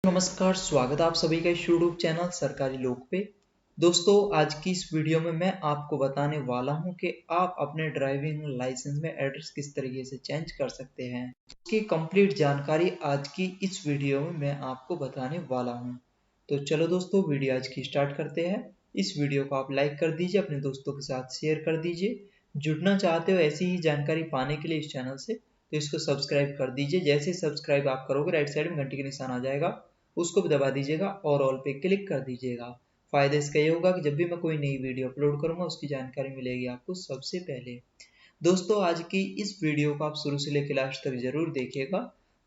नमस्कार, स्वागत है आप सभी का इस यूट्यूब चैनल सरकारी लोक पे। दोस्तों, आज की इस वीडियो में मैं आपको बताने वाला हूं कि आप अपने ड्राइविंग लाइसेंस में एड्रेस किस तरीके से चेंज कर सकते हैं। उसकी कंप्लीट जानकारी आज की इस वीडियो में मैं आपको बताने वाला हूं। तो चलो दोस्तों, वीडियो आज की स्टार्ट करते हैं। इस वीडियो को आप लाइक कर दीजिए, अपने दोस्तों के साथ शेयर कर दीजिए। जुड़ना चाहते हो ऐसी ही जानकारी पाने के लिए इस चैनल से, तो इसको सब्सक्राइब कर दीजिए। जैसे सब्सक्राइब आप करोगे, राइट साइड में घंटी का निशान आ जाएगा, उसको भी दबा दीजिएगा और ऑल पे क्लिक कर दीजिएगा। फायदा इसका ये होगा कि जब भी मैं कोई नई वीडियो अपलोड करूंगा उसकी जानकारी मिलेगी आपको सबसे पहले। दोस्तों, आज की इस वीडियो को आप शुरू से लेकर लास्ट तक जरूर देखिएगा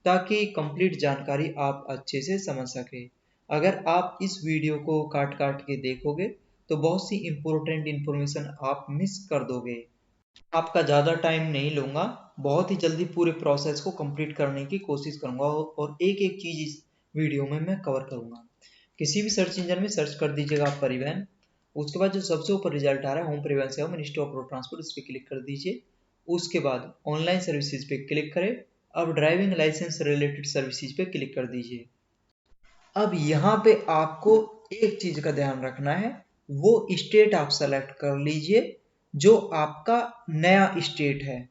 ताकि कंप्लीट जानकारी आप अच्छे से समझ सके। अगर आप इस वीडियो को काट काट के देखोगे तो बहुत सी इंपॉर्टेंट इंफॉर्मेशन आप मिस कर दोगे। आपका ज़्यादा टाइम नहीं लूँगा, बहुत ही जल्दी पूरे प्रोसेस को कंप्लीट करने की कोशिश करूँगा और एक एक चीज़ इस वीडियो में मैं कवर करूँगा। किसी भी सर्च इंजन में सर्च कर दीजिएगा आप परिवहन, उसके बाद जो सबसे ऊपर रिजल्ट आ रहा है होम परिवहन सेवा मिनिस्ट्री ऑफ रोड ट्रांसपोर्ट, इस पर क्लिक कर दीजिए। उसके बाद ऑनलाइन सर्विसेज पे क्लिक करें। अब ड्राइविंग लाइसेंस रिलेटेड सर्विसेज पे क्लिक कर दीजिए। अब यहाँ पे आपको एक चीज का ध्यान रखना है, वो स्टेट आप सेलेक्ट कर लीजिए जो आपका नया स्टेट है।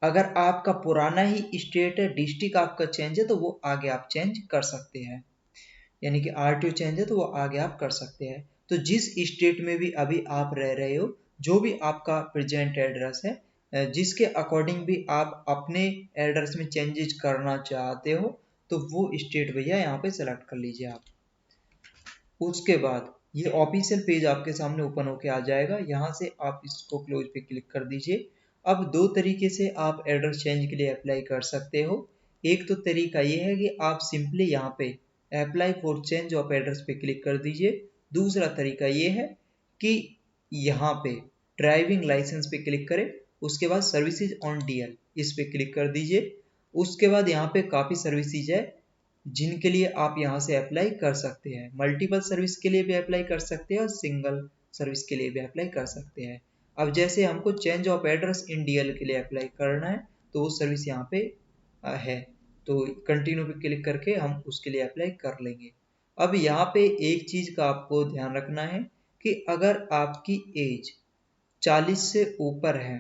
अगर आपका पुराना ही स्टेट है, डिस्ट्रिक्ट आपका चेंज है, तो वो आगे आप चेंज कर सकते हैं। यानी कि आरटीओ चेंज है तो वो आगे आप कर सकते हैं। तो जिस स्टेट में भी अभी आप रह रहे हो, जो भी आपका प्रेजेंट एड्रेस है, जिसके अकॉर्डिंग भी आप अपने एड्रेस में चेंजेस करना चाहते हो, तो वो स्टेट भैया यहाँ पे सेलेक्ट कर लीजिए आप। उसके बाद ये ऑफिशियल पेज आपके सामने ओपन होके आ जाएगा। यहाँ से आप इसको क्लोज पे क्लिक कर दीजिए। अब दो तरीके से आप एड्रेस चेंज के लिए अप्लाई कर सकते हो। एक तो तरीका ये है कि आप सिंपली यहाँ पे apply for change of address पे क्लिक कर दीजिए। दूसरा तरीका ये है कि यहाँ पे ड्राइविंग लाइसेंस पे क्लिक करें, उसके बाद सर्विसेज ऑन डीएल इस पे क्लिक कर दीजिए। उसके बाद यहाँ पे काफ़ी सर्विसेज है जिनके लिए आप यहाँ से अप्लाई कर सकते हैं। मल्टीपल सर्विस के लिए भी अप्लाई कर सकते हैं और सिंगल सर्विस के लिए भी अप्लाई कर सकते हैं। अब जैसे हमको change of address in DL के लिए अप्लाई करना है, तो वो सर्विस यहाँ पे है, तो कंटिन्यू पे क्लिक करके हम उसके लिए अप्लाई कर लेंगे। अब यहाँ पे एक चीज का आपको ध्यान रखना है कि अगर आपकी एज 40 से ऊपर है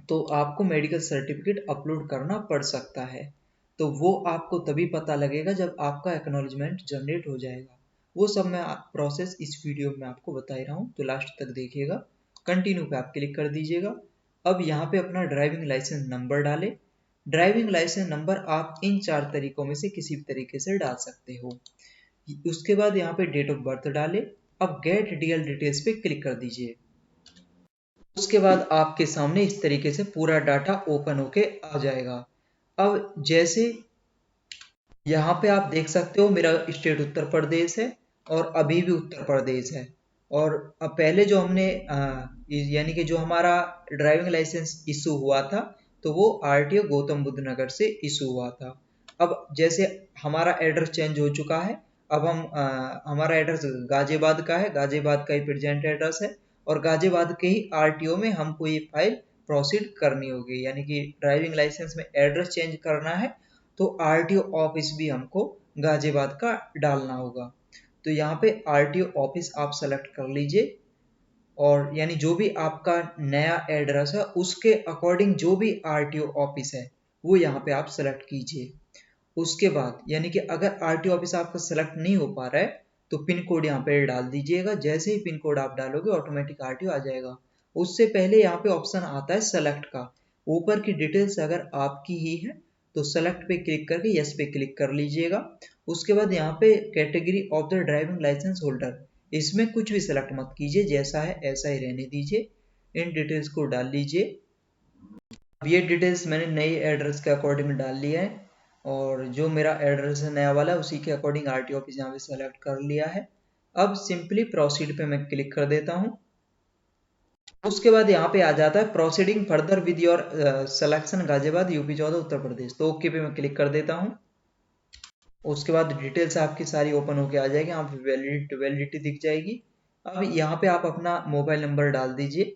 तो आपको मेडिकल सर्टिफिकेट अपलोड करना पड़ सकता है। तो वो आपको तभी पता लगेगा जब आपका एक्नॉलेजमेंट जनरेट हो जाएगा। वो सब मैं प्रोसेस इस वीडियो में आपको बता रहा हूँ, तो लास्ट तक देखिएगा। कंटिन्यू पे आप क्लिक कर दीजिएगा। अब यहाँ पे अपना ड्राइविंग लाइसेंस नंबर डालें। ड्राइविंग लाइसेंस नंबर आप इन 4 तरीकों में से किसी भी तरीके से डाल सकते हो। उसके बाद यहाँ पे डेट ऑफ बर्थ डालें। अब गेट डीएल डिटेल्स पे क्लिक कर दीजिए। उसके बाद आपके सामने इस तरीके से पूरा डाटा ओपन होके आ जाएगा। अब जैसे यहाँ पे आप देख सकते हो मेरा स्टेट उत्तर प्रदेश है और अभी भी उत्तर प्रदेश है। और अब पहले जो हमने यानी कि जो हमारा ड्राइविंग लाइसेंस इशू हुआ था, तो वो आरटीओ गौतम बुद्ध नगर से इशू हुआ था। अब जैसे हमारा एड्रेस चेंज हो चुका है, अब हमारा एड्रेस गाजियाबाद का है, गाजियाबाद का ही प्रेजेंट एड्रेस है और गाजियाबाद के ही आरटीओ में हमको ये फाइल प्रोसीड करनी होगी। यानी कि ड्राइविंग लाइसेंस में एड्रेस चेंज करना है तो आरटीओ ऑफिस भी हमको गाजियाबाद का डालना होगा। तो यहाँ पे आरटीओ ऑफिस आप सेलेक्ट कर लीजिए और यानी जो भी आपका नया एड्रेस है उसके अकॉर्डिंग जो भी आरटीओ ऑफिस है वो यहाँ पे आप सेलेक्ट कीजिए। उसके बाद यानी कि अगर आरटीओ ऑफिस आपका सेलेक्ट नहीं हो पा रहा है तो पिन कोड यहाँ पे डाल दीजिएगा। जैसे ही पिन कोड आप डालोगे ऑटोमेटिक आरटीओ आ जाएगा। उससे पहले यहाँ पे ऑप्शन आता है सेलेक्ट का। ऊपर की डिटेल्स अगर आपकी ही है तो सेलेक्ट पे क्लिक करके यस पे क्लिक कर लीजिएगा। उसके बाद यहाँ पे category of the driving licence holder, इसमें कुछ भी सेलेक्ट मत कीजिए, जैसा है ऐसा ही रहने दीजिए। इन डिटेल्स को डाल लीजिए। अब ये डिटेल्स मैंने नए एड्रेस के अकॉर्डिंग डाल लिया है और जो मेरा एड्रेस है नया वाला उसी के अकॉर्डिंग आरटीओ ऑफिस यहाँ पे सेलेक्ट कर लिया है। अब सिंपली प्रोसीड पे मैं क्लिक कर देता हूँ। उसके बाद यहाँ पे आ जाता है proceeding further with your selection Ghaziabad UP 14 Uttar Pradesh, तो ओके पे मैं क्लिक कर देता हूँ। उसके बाद डिटेल्स आपकी सारी ओपन होके आ जाएगी, यहाँ पे वैलिडिटी दिख जाएगी। अब यहाँ पे आप अपना मोबाइल नंबर डाल दीजिए,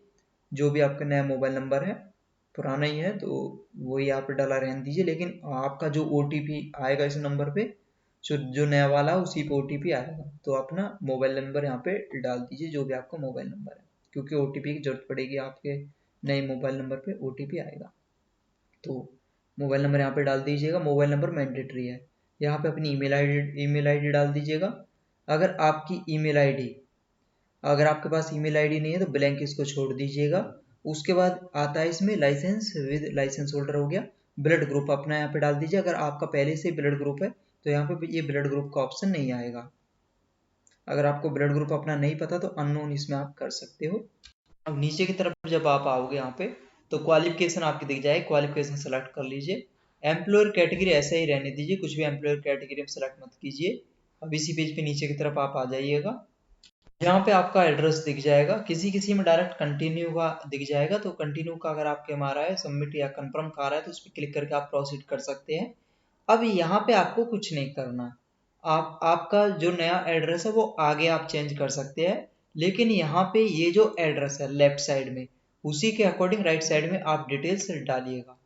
जो भी आपका नया मोबाइल नंबर है। पुराना ही है तो वही आप डाला रहने दीजिए, लेकिन आपका जो ओटीपी आएगा इस नंबर पे जो नया वाला है उसी पे OTP आएगा। तो अपना मोबाइल नंबर यहाँ पे डाल दीजिए, जो भी आपका मोबाइल नंबर है, क्योंकि OTP की जरूरत पड़ेगी, आपके नए मोबाइल नंबर पे OTP आएगा। तो मोबाइल नंबर यहाँ पे डाल दीजिएगा। मोबाइल नंबर मैंडेटरी है। यहाँ पे अपनी ईमेल आईडी डाल दीजिएगा। अगर आपकी ईमेल आईडी अगर आपके पास ईमेल आईडी नहीं है तो ब्लैंक इसको छोड़ दीजिएगा। उसके बाद आता है इसमें लाइसेंस, विद लाइसेंस होल्डर हो गया। ब्लड ग्रुप अपना यहाँ पे डाल दीजिए। अगर आपका पहले से ब्लड ग्रुप है तो यहाँ पे ये ब्लड ग्रुप का ऑप्शन नहीं आएगा। अगर आपको ब्लड ग्रुप अपना नहीं पता तो अननोन इसमें आप कर सकते हो। अब नीचे की तरफ जब आप आओगे यहाँ पे तो क्वालिफिकेशन आपकी दिख जाएगी, क्वालिफिकेशन सेलेक्ट कर लीजिए। एम्प्लॉयर कैटेगरी ऐसा ही रहने दीजिए, कुछ भी एम्प्लॉयर कैटेगरी में सेलेक्ट मत कीजिए। अब इसी पेज पे नीचे की तरफ आप आ जाइएगा। यहाँ पे आपका एड्रेस दिख जाएगा, किसी किसी में डायरेक्ट कंटिन्यू का दिख जाएगा। तो कंटिन्यू का अगर आपके में आ रहा है, सबमिट या कंफर्म का आ रहा है, तो उस पर क्लिक करके आप प्रोसीड कर सकते हैं। अब यहाँ पे आपको कुछ नहीं करना, आपका जो नया एड्रेस है वो आगे आप चेंज कर सकते हैं, लेकिन यहाँ पे ये जो एड्रेस है लेफ्ट साइड में, उसी के अकॉर्डिंग राइट साइड में आप डिटेल्स डालिएगा।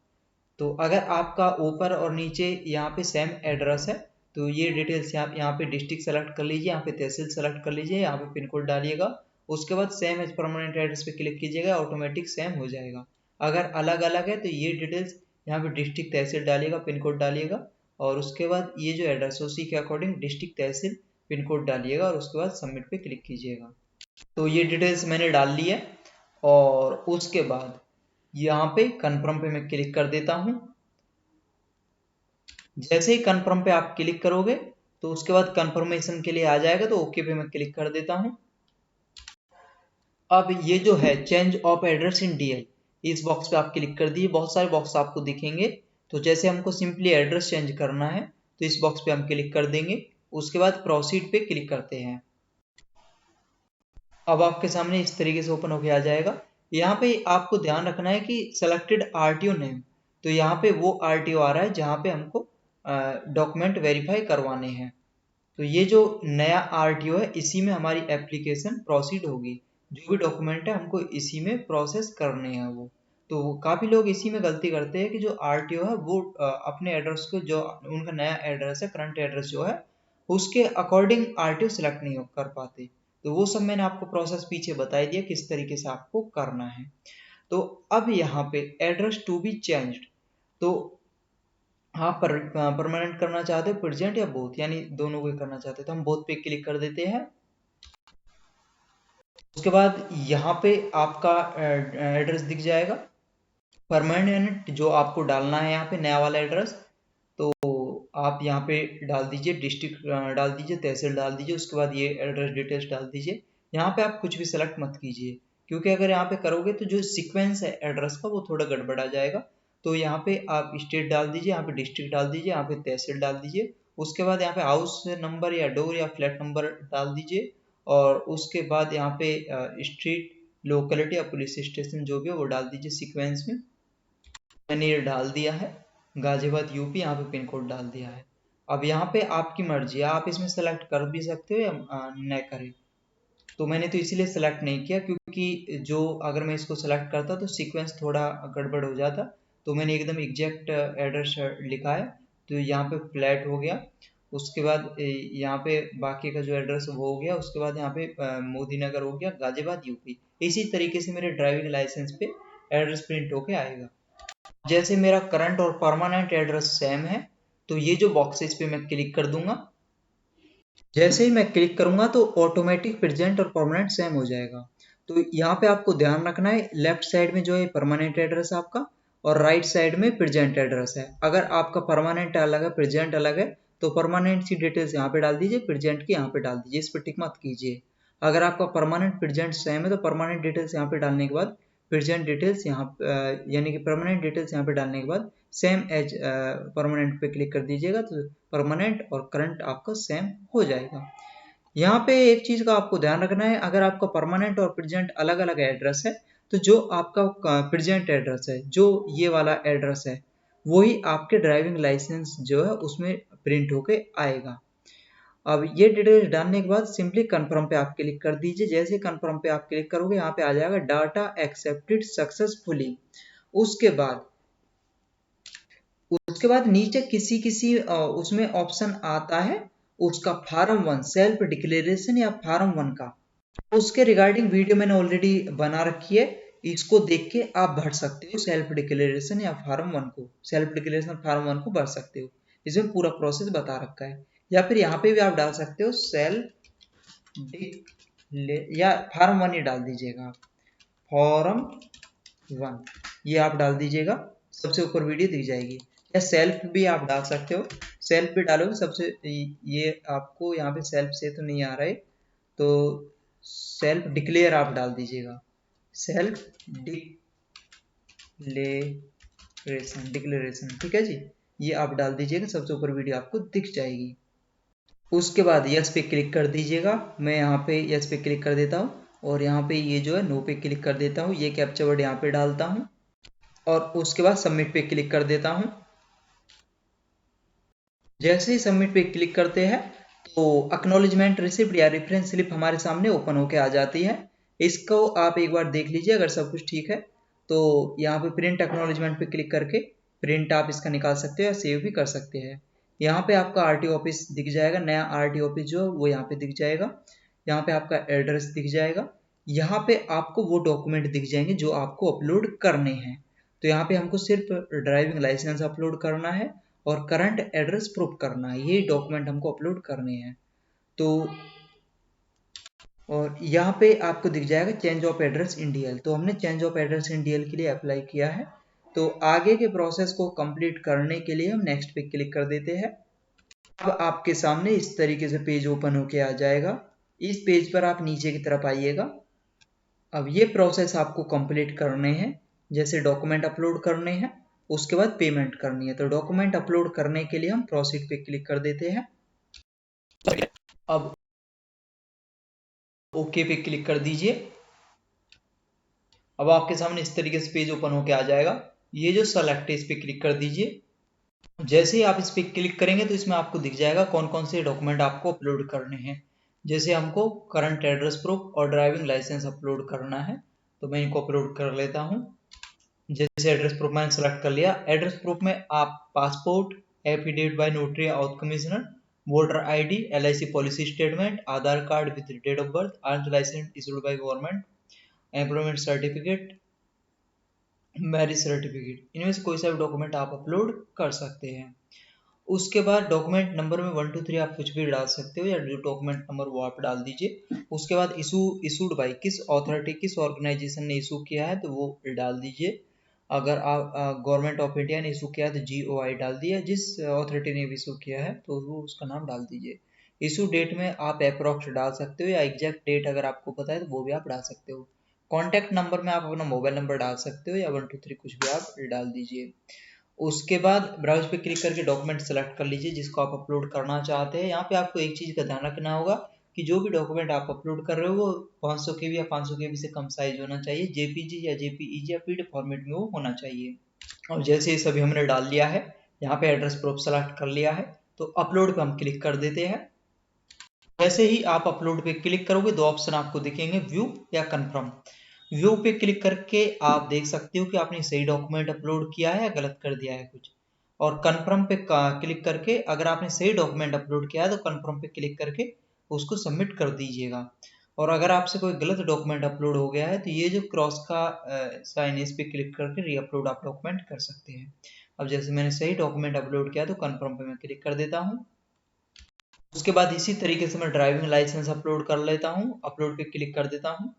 तो अगर आपका ऊपर और नीचे यहाँ पे सेम एड्रेस है तो ये डिटेल्स यहाँ पे डिस्ट्रिक्ट सेलेक्ट कर लीजिए, यहाँ पे तहसील सेलेक्ट कर लीजिए, यहाँ पे पिन कोड डालिएगा। उसके बाद सेम एज परमानेंट एड्रेस पे क्लिक कीजिएगा, ऑटोमेटिक सेम हो जाएगा। अगर अलग अलग है तो ये डिटेल्स यहाँ पे डिस्ट्रिक्ट तहसील डालिएगा, पिन कोड डालिएगा, और उसके बाद ये जो एड्रेस है उसी के अकॉर्डिंग डिस्ट्रिक्ट तहसील पिन कोड डालिएगा, और उसके बाद सबमिट पे क्लिक कीजिएगा। तो ये डिटेल्स मैंने डाल ली है, और उसके बाद यहाँ पे कन्फर्म पे मैं क्लिक कर देता हूँ। जैसे ही कन्फर्म पे आप क्लिक करोगे तो उसके बाद कंफर्मेशन के लिए आ जाएगा, तो ओके पे मैं क्लिक कर देता हूँ। अब ये जो है change of address in DL, इस बॉक्स पे आप क्लिक कर दिए। बहुत सारे बॉक्स आपको दिखेंगे, तो जैसे हमको सिंपली एड्रेस चेंज करना है तो इस बॉक्स पे हम क्लिक कर देंगे। उसके बाद प्रोसीड पे क्लिक करते हैं। अब आपके सामने इस तरीके से ओपन होके आ जाएगा। यहाँ पे आपको ध्यान रखना है कि सेलेक्टेड RTO नेम, तो यहाँ पे वो RTO आ रहा है जहाँ पे हमको डॉक्यूमेंट वेरीफाई करवाने हैं। तो ये जो नया RTO है इसी में हमारी एप्लीकेशन प्रोसीड होगी। जो भी डॉक्यूमेंट है हमको इसी में प्रोसेस करने हैं वो। तो काफ़ी लोग इसी में गलती करते हैं कि जो RTO है वो अपने एड्रेस को, जो उनका नया एड्रेस है, करंट एड्रेस जो है, उसके अकॉर्डिंग RTO सिलेक्ट नहीं कर पाते। तो वो सब मैंने आपको प्रोसेस पीछे बता दिया किस तरीके से आपको करना है। तो अब यहाँ पे एड्रेस टू बी चेंज्ड, तो आप परमानेंट करना चाहते हो, प्रेजेंट या बोथ, यानी दोनों को करना चाहते हो, तो हम बोथ पे क्लिक कर देते हैं। उसके बाद यहाँ पे आपका एड्रेस दिख जाएगा परमानेंट, जो आपको डालना है यहाँ पे नया वाला एड्रेस। तो आप यहाँ पे डाल दीजिए, डिस्ट्रिक्ट डाल दीजिए, तहसील डाल दीजिए, उसके बाद ये एड्रेस डिटेल्स डाल दीजिए। यहाँ पे आप कुछ भी सेलेक्ट मत कीजिए, क्योंकि अगर यहाँ पे करोगे तो जो सीक्वेंस है एड्रेस का वो थोड़ा गड़बड़ा जाएगा। तो यहाँ पे आप स्टेट डाल दीजिए, यहाँ पे डिस्ट्रिक्ट डाल दीजिए, यहाँ पे तहसील डाल दीजिए। उसके बाद यहाँ पे हाउस नंबर या डोर या फ्लैट नंबर डाल दीजिए, और उसके बाद यहाँ पे स्ट्रीट, लोकेलिटी या पुलिस स्टेशन जो भी है वो डाल दीजिए सीक्वेंस में। मैंने ये डाल दिया है, गाजियाबाद UP, यहाँ पे पिन कोड डाल दिया है। अब यहाँ पे आपकी मर्जी है, आप इसमें सेलेक्ट कर भी सकते हो या न करें। तो मैंने तो इसीलिए सेलेक्ट नहीं किया, क्योंकि जो अगर मैं इसको सेलेक्ट करता तो सीक्वेंस थोड़ा गड़बड़ हो जाता। तो मैंने एकदम एग्जैक्ट एड्रेस लिखा है, तो यहाँ पे फ्लैट हो गया। उसके बाद यहाँ पे बाकी का जो एड्रेस वो हो गया। उसके बाद यहाँ पे मोदी नगर हो गया, गाजियाबाद UP। इसी तरीके से मेरे ड्राइविंग लाइसेंस पे एड्रेस प्रिंट होके आएगा। जैसे मेरा करंट और परमानेंट एड्रेस सेम है, तो ये जो बॉक्सेस पे मैं क्लिक कर दूंगा। जैसे ही मैं क्लिक करूंगा तो ऑटोमेटिक प्रेजेंट और परमानेंट सेम हो जाएगा। तो यहाँ पे आपको ध्यान रखना है, लेफ्ट साइड में जो है परमानेंट एड्रेस आपका, और राइट साइड में प्रेजेंट एड्रेस है। अगर आपका परमानेंट अलग है, प्रेजेंट अलग है, तो परमानेंट की डिटेल्स यहाँ पे डाल दीजिए, प्रेजेंट की यहाँ पे डाल दीजिए, इस पर टिक मत कीजिए। अगर आपका परमानेंट प्रेजेंट सेम है तो परमानेंट डिटेल्स यहाँ पे डालने के बाद प्रेजेंट डिटेल्स यहाँ यानी कि परमानेंट डिटेल्स यहाँ पे डालने के बाद सेम एज परमानेंट पे क्लिक कर दीजिएगा, तो परमानेंट और करंट आपका सेम हो जाएगा। यहाँ पे एक चीज का आपको ध्यान रखना है, अगर आपका परमानेंट और प्रेजेंट अलग अलग एड्रेस है तो जो आपका प्रेजेंट एड्रेस है, जो ये वाला एड्रेस है, वही आपके ड्राइविंग लाइसेंस जो है उसमें प्रिंट होके आएगा। अब ये डिटेल्स डालने के बाद सिंपली कंफर्म पे आप क्लिक कर दीजिए। जैसे कंफर्म पे आप क्लिक करोगे यहाँ पे आ जाएगा डाटा एक्सेप्टेड सक्सेसफुली। उसके बाद उसके बाद नीचे किसी उसमें ऑप्शन आता है उसका फार्म 1 सेल्फ डिक्लेरेशन या फार्म 1 का, उसके रिगार्डिंग वीडियो मैंने ऑलरेडी बना रखी है, इसको देख के आप भर सकते हो सेल्फ डिक्लेरेशन या फार्म 1 को, सेल्फ डिक्लेरेशन फार्म 1 को भर सकते हो, इसमें पूरा प्रोसेस बता रखा है। या फिर यहाँ पे भी आप डाल सकते हो सेल्फ या फार्म 1 ही डाल दीजिएगा आप, फॉर्म 1 ये आप डाल दीजिएगा, सबसे ऊपर वीडियो दिख जाएगी। या सेल्फ भी आप डाल सकते हो, सेल्फ भी डालोगे सबसे, ये आपको यहाँ पे सेल्फ से तो नहीं आ रहा है, तो सेल्फ डिक्लेयर आप डाल दीजिएगा, सेल्फ डिक्लेरेशन ठीक है जी, ये आप डाल दीजिएगा, सबसे ऊपर वीडियो आपको दिख जाएगी। उसके बाद यस पे क्लिक कर दीजिएगा, मैं यहाँ पे यस पे क्लिक कर देता हूँ और यहाँ पे ये जो है नो पे क्लिक कर देता हूँ, ये कैप्चा वर्ड यहाँ पे डालता हूँ और उसके बाद सबमिट पे क्लिक कर देता हूँ। जैसे ही सबमिट पे क्लिक करते हैं तो एक्नॉलेजमेंट रिसिप्ट या रेफरेंस स्लिप हमारे सामने ओपन होके आ जाती है, इसको आप एक बार देख लीजिए, अगर सब कुछ ठीक है तो यहाँ पे प्रिंट एक्नॉलेजमेंट पे क्लिक करके प्रिंट आप इसका निकाल सकते हो या सेव भी कर सकते हैं। यहाँ पे आपका आरटीओ ऑफिस दिख जाएगा, नया आरटीओ ऑफिस जो वो यहाँ पे दिख जाएगा, यहाँ पे आपका एड्रेस दिख जाएगा, यहाँ पे आपको वो डॉक्यूमेंट दिख जाएंगे जो आपको अपलोड करने हैं। तो यहाँ पे हमको सिर्फ ड्राइविंग लाइसेंस अपलोड करना है और करंट एड्रेस प्रूफ करना है, ये डॉक्यूमेंट हमको अपलोड करने हैं। तो और यहाँ पे आपको दिख जाएगा change of address in DL, तो हमने change of address in DL के लिए अप्लाई किया है। तो आगे के प्रोसेस को कंप्लीट करने के लिए हम नेक्स्ट पे क्लिक कर देते हैं। अब आपके सामने इस तरीके से पेज ओपन होके आ जाएगा, इस पेज पर आप नीचे की तरफ आइएगा। अब ये प्रोसेस आपको कंप्लीट करने हैं, जैसे डॉक्यूमेंट अपलोड करने हैं, उसके बाद पेमेंट करनी है। तो डॉक्यूमेंट अपलोड करने के लिए हम प्रोसीड पे क्लिक कर देते हैं, अब ओके पे क्लिक कर दीजिए। अब आपके सामने इस तरीके से पेज ओपन होके आ जाएगा, ये जो सेलेक्ट है इस पे क्लिक कर दीजिए। जैसे ही आप इस पे क्लिक करेंगे तो इसमें आपको दिख जाएगा कौन कौन से डॉक्यूमेंट आपको अपलोड करने हैं। जैसे हमको करंट एड्रेस प्रूफ और ड्राइविंग लाइसेंस अपलोड करना है, तो मैं इनको अपलोड कर लेता हूँ। जैसे एड्रेस प्रूफ मैंने सेलेक्ट कर लिया, एड्रेस प्रूफ में आप passport, affidavit by notary of commissioner, voter ID, LIC policy statement, Aadhaar card with date of birth, arms licence issued by government, employment certificate, marriage certificate, इनमें से कोई सा भी डॉक्यूमेंट आप अपलोड कर सकते हैं। उसके बाद डॉक्यूमेंट नंबर में 1 2 3 आप कुछ भी डाल सकते हो, या जो डॉक्यूमेंट नंबर वो आप डाल दीजिए। उसके बाद इशूड बाय किस अथॉरिटी, किस ऑर्गेनाइजेशन ने इशू किया है तो वो डाल दीजिए। अगर आप गवर्नमेंट ऑफ इंडिया ने इशू किया है तो GOI डाल दिया, जिस अथॉरिटी ने इशू किया है तो वो उसका नाम डाल दीजिए। इशू डेट में आप अप्रॉक्स डाल सकते हो, या एग्जैक्ट डेट अगर आपको पता है तो वो भी आप डाल सकते हो। कॉन्टैक्ट नंबर में आप अपना मोबाइल नंबर डाल सकते हो, या 1 2 3 कुछ भी आप डाल दीजिए। उसके बाद ब्राउज पे क्लिक करके डॉक्यूमेंट सेलेक्ट कर लीजिए जिसको आप अपलोड करना चाहते हैं। यहाँ पे आपको एक चीज़ का ध्यान रखना होगा कि जो भी डॉक्यूमेंट आप अपलोड कर रहे हो वो 500 KB या 500 KB से कम साइज होना चाहिए, JPG या JPEG या PDF फॉर्मेट में वो होना चाहिए। और जैसे ये सभी हमने डाल लिया है, यहाँ पे एड्रेस प्रूफ सेलेक्ट कर लिया है, तो अपलोड पे हम क्लिक कर देते हैं। जैसे ही आप अपलोड पे क्लिक करोगे दो ऑप्शन आपको दिखेंगे, व्यू या कंफर्म। व्यू पे क्लिक करके आप देख सकते हो कि आपने सही डॉक्यूमेंट अपलोड किया है या गलत कर दिया है कुछ। और कंफर्म पे क्लिक करके अगर आपने सही डॉक्यूमेंट अपलोड किया है तो कंफर्म पे क्लिक करके उसको सबमिट कर दीजिएगा। और अगर आपसे कोई गलत डॉक्यूमेंट अपलोड हो गया है तो ये जो क्रॉस का साइन इस पे क्लिक करके री अपलोड आप डॉक्यूमेंट कर सकते हैं। अब जैसे मैंने सही डॉक्यूमेंट अपलोड किया तो कंफर्म पे मैं क्लिक कर देता हूँ। उसके बाद इसी तरीके से मैं ड्राइविंग लाइसेंस अपलोड कर लेता हूँ, अपलोड पे क्लिक कर देता हूँ।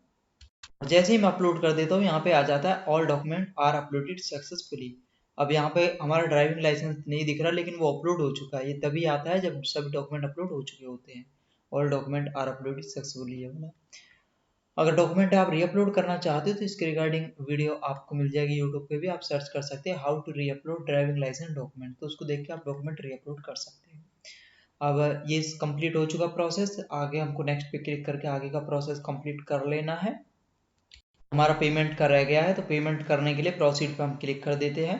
जैसे ही मैं अपलोड कर देता हूँ यहाँ पे आ जाता है all document are uploaded successfully. अब यहाँ पे हमारा ड्राइविंग लाइसेंस नहीं दिख रहा लेकिन वो अपलोड हो चुका है, ये तभी आता है जब सभी डॉक्यूमेंट अपलोड हो चुके होते हैं। All document are uploaded successfully है वाला। अगर डॉक्यूमेंट आप री अपलोड करना चाहते हो तो इसके रिगार्डिंग वीडियो आपको मिल जाएगी यूट्यूब पे भी, आप सर्च कर सकते हैं how to re upload driving licence document, तो उसको देख के आप डॉक्यूमेंट री अपलोड कर सकते हैं। अब ये कंप्लीट हो चुका प्रोसेस, आगे हमको नेक्स्ट पे क्लिक करके आगे का प्रोसेस कंप्लीट कर लेना है। हमारा पेमेंट का रह गया है तो पेमेंट करने के लिए प्रोसीड पे हम क्लिक कर देते हैं।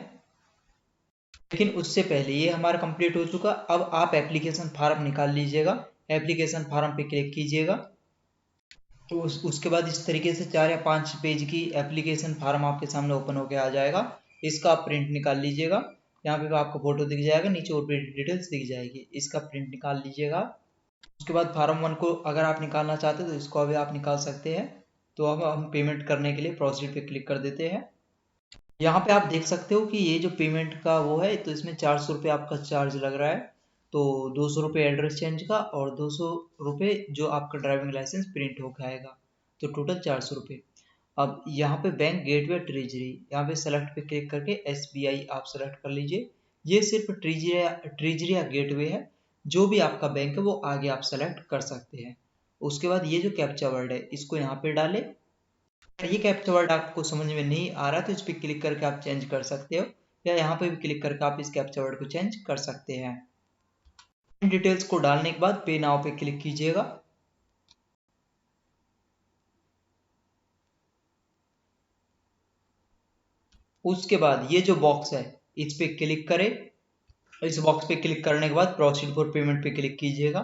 लेकिन उससे पहले ये हमारा कंप्लीट हो चुका, अब आप एप्लीकेशन फार्म निकाल लीजिएगा, एप्लीकेशन फार्म पे क्लिक कीजिएगा। तो उसके बाद इस तरीके से 4 या 5 पेज की एप्लीकेशन फार्म आपके सामने ओपन होकर आ जाएगा, इसका आप प्रिंट निकाल लीजिएगा यहाँ पे आपको फोटो दिख जाएगा, नीचे और भी डिटेल्स दिख जाएगी। इसका प्रिंट निकाल लीजिएगा। उसके बाद फार्म 1 को अगर आप निकालना चाहते हैं तो इसको अभी आप निकाल सकते हैं। तो अब हम पेमेंट करने के लिए प्रोसीड पे क्लिक कर देते हैं। यहाँ पे आप देख सकते हो कि ये जो पेमेंट का वो है, तो इसमें 400 रुपये आपका चार्ज लग रहा है। तो 200 रुपये एड्रेस चेंज का और 200 रुपये जो आपका ड्राइविंग लाइसेंस प्रिंट होकर आएगा, तो टोटल 400 रुपये। अब यहाँ पे बैंक गेटवे ट्रेजरी, यहाँ पे सेलेक्ट पे क्लिक करके SBI आप सेलेक्ट कर लीजिए। ये सिर्फ ट्रेजरी या गेटवे है, जो भी आपका बैंक है वो आगे आप सेलेक्ट कर सकते हैं। उसके बाद ये जो कैप्चा वर्ड है इसको यहाँ पे डालें। ये कैप्चा वर्ड आपको समझ में नहीं आ रहा तो इस पर क्लिक करके आप चेंज कर सकते हो, या यहाँ पे भी क्लिक करके आप इस कैप्चा वर्ड को चेंज कर सकते हैं। इन डिटेल्स को डालने के बाद पे नाउ पे क्लिक कीजिएगा। उसके बाद ये जो बॉक्स है इस पे क्लिक करें। इस बॉक्स पे क्लिक करने के बाद प्रोसीड फॉर पेमेंट पे क्लिक कीजिएगा।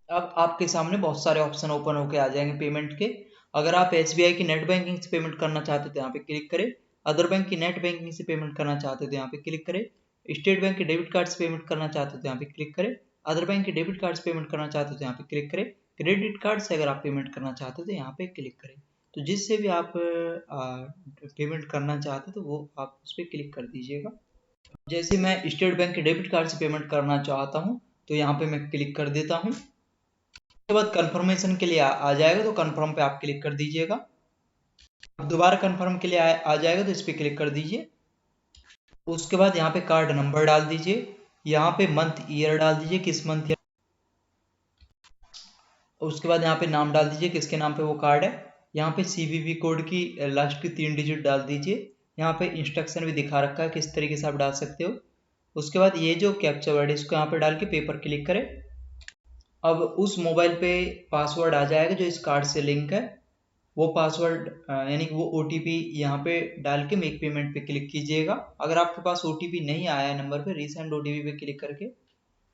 अब आपके सामने बहुत सारे ऑप्शन ओपन होके आ जाएंगे पेमेंट के। अगर आप SBI की नेट बैंकिंग से पेमेंट करना चाहते हो तो यहाँ पे क्लिक करें। अदर बैंक की नेट बैंकिंग से पेमेंट करना चाहते हो तो यहाँ पे क्लिक करें। स्टेट बैंक के डेबिट कार्ड से पेमेंट करना चाहते हो तो यहाँ पे क्लिक करें। अदर बैंक के डेबिट कार्ड से पेमेंट करना चाहते हो तो यहाँ पे क्लिक करें। क्रेडिट कार्ड से अगर आप पेमेंट करना चाहते हो तो यहाँ पे क्लिक करें। तो जिससे भी आप पेमेंट करना चाहते हो तो वो आप उस पर क्लिक कर दीजिएगा। जैसे मैं स्टेट बैंक के डेबिट कार्ड से पेमेंट करना चाहता हूँ तो यहाँ पे मैं क्लिक कर देता हूँ। उसके बाद कंफर्मेशन के लिए आ जाएगा, तो कंफर्म पे आप क्लिक कर दीजिएगा। अब दोबारा कंफर्म के लिए आ जाएगा तो इस पर क्लिक कर दीजिए। उसके बाद यहाँ पे कार्ड नंबर डाल दीजिए, यहाँ पे मंथ ईयर डाल दीजिए, किस मंथ ईयर। उसके बाद यहाँ पे नाम डाल दीजिए किसके नाम पे वो कार्ड है। यहाँ पे CVV कोड की लास्ट की 3 डिजिट डाल दीजिए। यहाँ पे इंस्ट्रक्शन भी दिखा रखा है किस तरीके से आप डाल सकते हो। उसके बाद ये जो कैप्चा वर्ड है इसको यहाँ पे डाल के पेपर क्लिक करें। अब उस मोबाइल पे पासवर्ड आ जाएगा जो इस कार्ड से लिंक है। वो पासवर्ड यानी कि वो OTP यहाँ पे डाल के मेक पेमेंट पे क्लिक कीजिएगा। अगर आपके पास OTP नहीं आया है नंबर पे, रीसेंट OTP पे क्लिक करके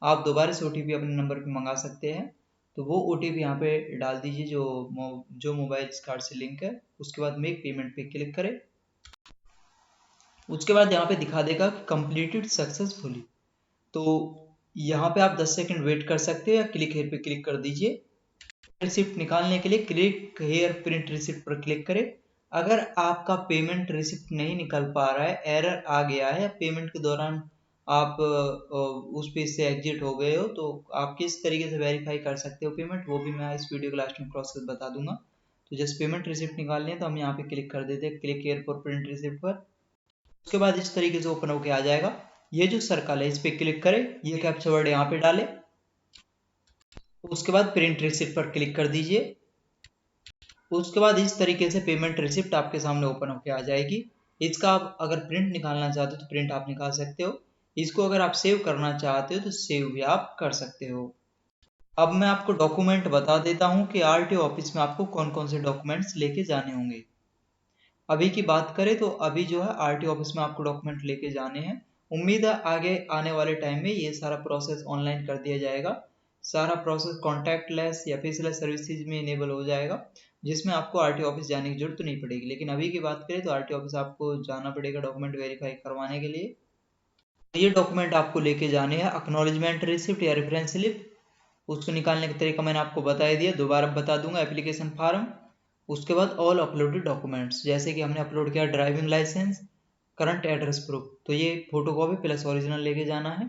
आप दोबारा से OTP अपने नंबर पे मंगा सकते हैं। तो वो OTP यहाँ पे डाल दीजिए जो मोबाइल इस कार्ड से लिंक है। उसके बाद मेक पेमेंट पे क्लिक करें। उसके बाद यहाँ पे दिखा देगा कंप्लीटेड सक्सेसफुली। तो यहाँ पे आप 10 सेकंड वेट कर सकते हैं या क्लिक हेयर पे क्लिक कर दीजिए। रिसिप्ट निकालने के लिए क्लिक हेयर प्रिंट रिसिप्ट पर क्लिक करें। अगर आपका पेमेंट रिसिप्ट नहीं निकल पा रहा है, एरर आ गया है, या पेमेंट के दौरान आप उस पेज से एग्जिट हो गए हो, तो आप किस तरीके से वेरीफाई कर सकते हो पेमेंट, वो भी मैं इस वीडियो के लास्ट में प्रोसेस बता दूंगा। तो जस्ट पेमेंट रिसिप्ट निकालनी है तो हम यहाँ पे क्लिक कर देते हैं click here for print receipt पर। उसके बाद इस तरीके से ओपन होके आ जाएगा। ये जो सर्कल है इस पे क्लिक करें, ये कैप्चा वर्ड यहाँ पे डालें। उसके बाद प्रिंट रिसिप्ट पर क्लिक कर दीजिए। उसके बाद इस तरीके से पेमेंट रिसिप्ट आपके सामने ओपन होकर आ जाएगी। इसका आप अगर प्रिंट निकालना चाहते हो तो प्रिंट आप निकाल सकते हो। इसको अगर आप सेव करना चाहते हो तो सेव भी आप कर सकते हो। अब मैं आपको डॉक्यूमेंट बता देता हूँ कि RTO ऑफिस में आपको कौन कौन से डॉक्यूमेंट्स लेके जाने होंगे। अभी की बात करें तो अभी जो है RTO ऑफिस में आपको डॉक्यूमेंट लेके जाने हैं। उम्मीद है आगे आने वाले टाइम में ये सारा प्रोसेस ऑनलाइन कर दिया जाएगा। सारा प्रोसेस कॉन्टैक्टलेस या फेसलेस सर्विसेज में इनेबल हो जाएगा, जिसमें आपको RTO ऑफिस जाने की जरूरत नहीं पड़ेगी। लेकिन अभी की बात करें तो RTO ऑफिस आपको जाना पड़ेगा डॉक्यूमेंट वेरीफाई करवाने के लिए। ये डॉक्यूमेंट आपको लेके जाने हैं एक्नॉलेजमेंट रिसिप्ट या रेफरेंस स्लिप। उसको निकालने का तरीका मैंने आपको बता दिया, दोबारा बता दूंगा। एप्लीकेशन फॉर्म, उसके बाद ऑल अपलोडेड डॉक्यूमेंट्स, जैसे कि हमने अपलोड किया driving licence, current address proof, तो ये फोटो कॉपी प्लस ओरिजिनल लेके जाना है।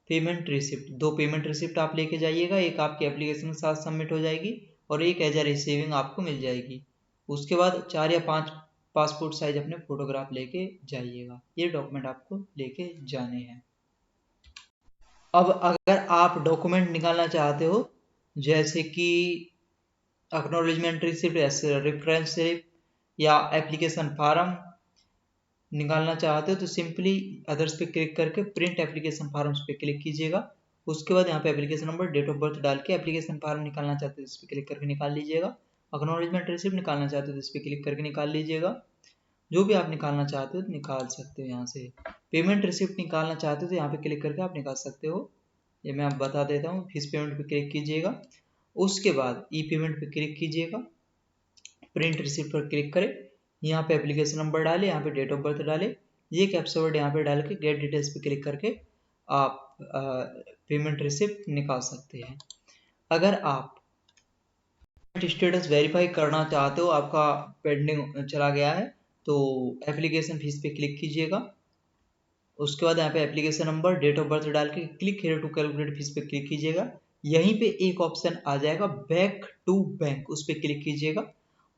पेमेंट रिसिप्ट, 2 पेमेंट रिसिप्ट आप लेके जाइएगा, एक आपकी एप्लीकेशन के साथ सबमिट हो जाएगी और एक एज ए रिसीविंग आपको मिल जाएगी। उसके बाद 4 या 5 पासपोर्ट साइज अपने फोटोग्राफ लेके जाइएगा। ये डॉक्यूमेंट आपको लेके जाने हैं। अब अगर आप डॉक्यूमेंट निकालना चाहते हो जैसे कि एक्नॉलेजमेंट रिसिप्ट, रेफरेंस स्लिप या एप्लीकेशन फॉर्म निकालना चाहते हो तो सिंपली अदर्स पे क्लिक करके प्रिंट एप्लीकेशन फॉर्म्स पे क्लिक कीजिएगा। उसके बाद यहाँ पे application number, date of birth डाल के एप्लीकेशन फॉर्म निकालना चाहते हो इस पे क्लिक करके निकाल लीजिएगा। एक्नॉलेजमेंट रिसिप्ट निकालना चाहते हो तो इस पे क्लिक करके निकाल लीजिएगा। जो भी आप निकालना चाहते हो निकाल सकते हो यहाँ से। पेमेंट रिसिप्ट निकालना चाहते हो तो यहाँ पे क्लिक करके आप निकाल सकते हो। ये मैं आप बता देता हूँ। फीस पेमेंट पे क्लिक कीजिएगा। उसके बाद ई पेमेंट पे क्लिक कीजिएगा। प्रिंट रिसिप्ट पर क्लिक करें, यहाँ पे एप्लीकेशन नंबर डालें, यहाँ पे डेट ऑफ बर्थ डालें, ये कैप्चा वर्ड यहाँ पे डाल के गेट डिटेल्स पे क्लिक करके आप पेमेंट रिसिप्ट निकाल सकते हैं। अगर आप स्टेटस वेरीफाई करना चाहते हो, आपका पेंडिंग चला गया है, तो एप्लीकेशन फीस पे क्लिक कीजिएगा। उसके बाद यहाँ पे application number, date of birth डाल के click here to calculate fees पे क्लिक कीजिएगा। यहीं पे एक ऑप्शन आ जाएगा बैक टू बैंक, उस पर क्लिक कीजिएगा।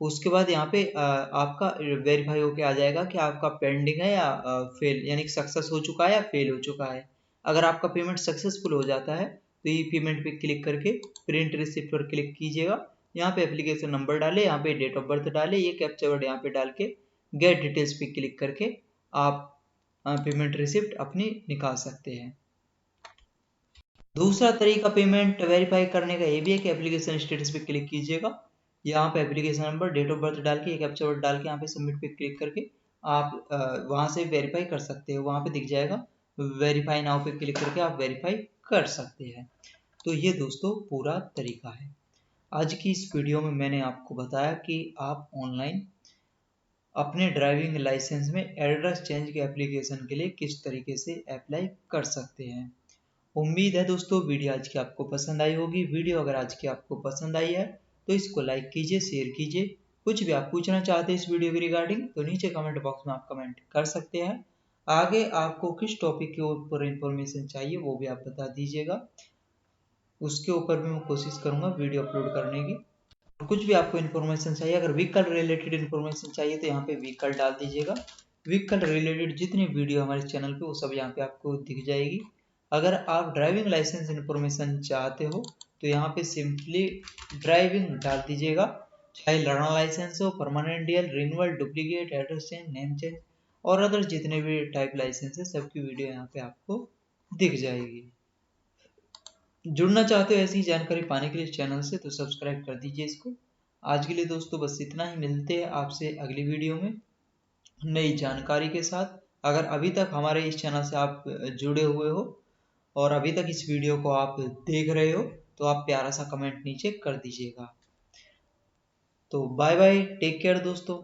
उसके बाद यहाँ पे आपका वेरीफाई होके आ जाएगा कि आपका पेंडिंग है या फेल, यानी सक्सेस हो चुका है या फेल हो चुका है। अगर आपका पेमेंट सक्सेसफुल हो जाता है तो ये पेमेंट पे क्लिक करके प्रिंट रिसिप्ट पर क्लिक कीजिएगा। यहाँ पे एप्लीकेशन नंबर डाले, यहाँ पे डेट ऑफ बर्थ डाले, ये कैप्चा वर्ड यहाँ पे डाल के गेट डिटेल्स पे क्लिक करके आप पेमेंट रिसिप्ट अपनी निकाल सकते हैं। दूसरा तरीका पेमेंट वेरीफाई करने का ये भी है कि एप्लीकेशन स्टेटस पे क्लिक कीजिएगा। यहाँ पे application number, date of birth डाल के एक कैप्चा वर्ड डाल के यहाँ पे सबमिट पे क्लिक करके आप वहाँ से वेरीफाई कर सकते हो। वहाँ पे दिख जाएगा वेरीफाई नाउ पे क्लिक करके आप वेरीफाई कर सकते हैं। तो ये दोस्तों पूरा तरीका है। आज की इस वीडियो में मैंने आपको बताया कि आप ऑनलाइन अपने ड्राइविंग लाइसेंस में एड्रेस चेंज के एप्लीकेशन के लिए किस तरीके से अप्लाई कर सकते हैं। उम्मीद है दोस्तों वीडियो आज की आपको पसंद आई होगी। वीडियो अगर आज की आपको पसंद आई है तो इसको लाइक कीजिए, शेयर कीजिए। कुछ भी आप पूछना चाहते हैं इस वीडियो के रिगार्डिंग तो नीचे कमेंट बॉक्स में आप कमेंट कर सकते हैं। आगे आपको किस टॉपिक के ऊपर इंफॉर्मेशन चाहिए वो भी आप बता दीजिएगा, उसके ऊपर भी मैं कोशिश करूंगा वीडियो अपलोड करने की। कुछ भी आपको इन्फॉर्मेशन चाहिए, अगर व्हीकल रिलेटेड इन्फॉर्मेशन चाहिए तो यहाँ पे व्हीकल डाल दीजिएगा। व्हीकल रिलेटेड जितनी वीडियो हमारे चैनल पे वो सब यहाँ पे आपको दिख जाएगी। अगर आप ड्राइविंग लाइसेंस इन्फॉर्मेशन चाहते हो तो यहाँ पे सिंपली ड्राइविंग डाल दीजिएगा, चाहे लर्नर लाइसेंस हो, permanent DL, renewal, duplicate, address change, name change और अदर जितने भी टाइप लाइसेंस है सबकी वीडियो यहाँ पे आपको दिख जाएगी। जुड़ना चाहते हो ऐसी जानकारी पाने के लिए चैनल से तो सब्सक्राइब कर दीजिए इसको। आज के लिए दोस्तों बस इतना ही, मिलते हैं आपसे अगली वीडियो में नई जानकारी के साथ। अगर अभी तक हमारे इस चैनल से आप जुड़े हुए हो और अभी तक इस वीडियो को आप देख रहे हो तो आप प्यारा सा कमेंट नीचे कर दीजिएगा। तो बाय बाय, टेक केयर दोस्तों।